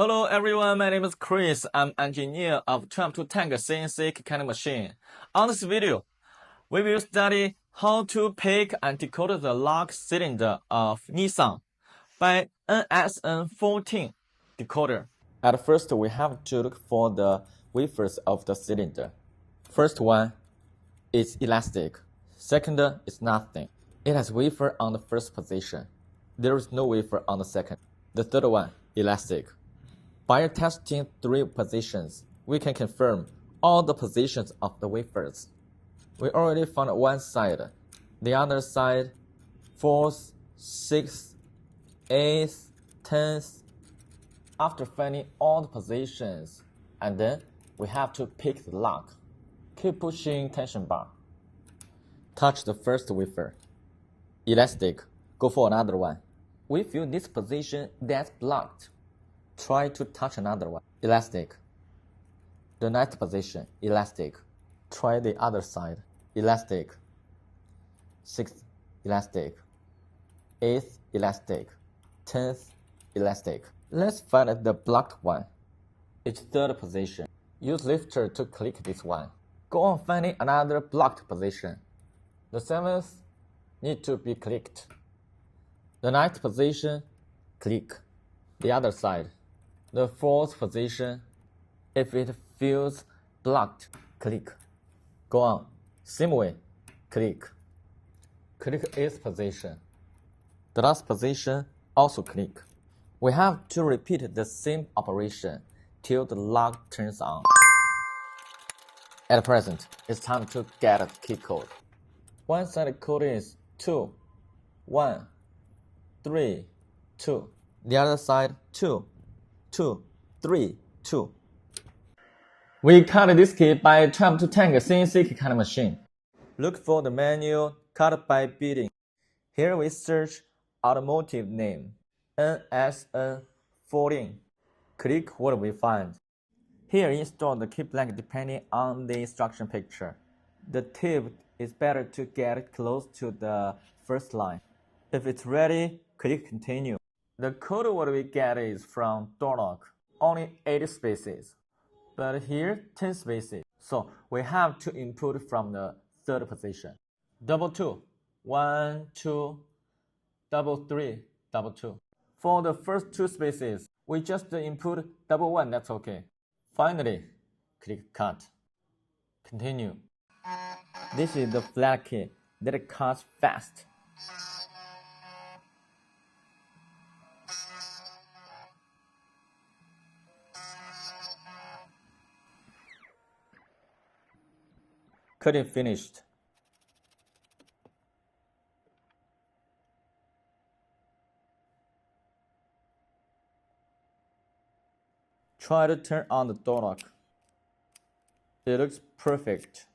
Hello everyone, my name is Chris. I'm engineer of 2M2 tank CNC cutting machine. On this video, we will study how to pick and decode the lock cylinder of Nissan by NSN14 decoder. At first, we have to look for the wafers of the cylinder. First one is elastic. Second is nothing. It has wafer on the first position. There is no wafer on the second. The third one, elastic. By testing 3 positions, we can confirm all the positions of the wafers. We already found one side, the other side, 4th, 6th, 8th, 10th. After finding all the positions, and then we have to pick the lock. Keep pushing tension bar. Touch the first wafer. Elastic, go for another one. We feel this position that's blocked. Try to touch another one. Elastic. The next position, elastic. Try the other side. Elastic. 6th, elastic. 8th, elastic. 10th, elastic. Let's find the blocked one. It's third position. Use lifter to click this one. Go on finding another blocked position. The 7th need to be clicked. The 9th position, click. The other side. The 4th position, if it feels blocked, click. Go on. Same way, click. Click 8th position. The last position, also click. We have to repeat the same operation till the lock turns on. At present, it's time to get a key code. One side code is 2, 1, 3, 2. The other side 2, 2, 3, 2. We cut this key by 2M2 tank CNC cutting machine. Look for the menu cut by bidding. Here we search automotive name, NSN14. Click what we find. Here install the key blank depending on the instruction picture. The tip is better to get close to the first line. If it's ready, click continue. The code what we get is from door lock, only 8 spaces, but here 10 spaces. So we have to input from the third position. Double 2, 1, 2, double 3, double 2. For the first 2 spaces, we just input double 1, that's okay. Finally, click cut. Continue. This is the flat key that cuts fast. Cutting finished. Try to turn on the door lock. It looks perfect.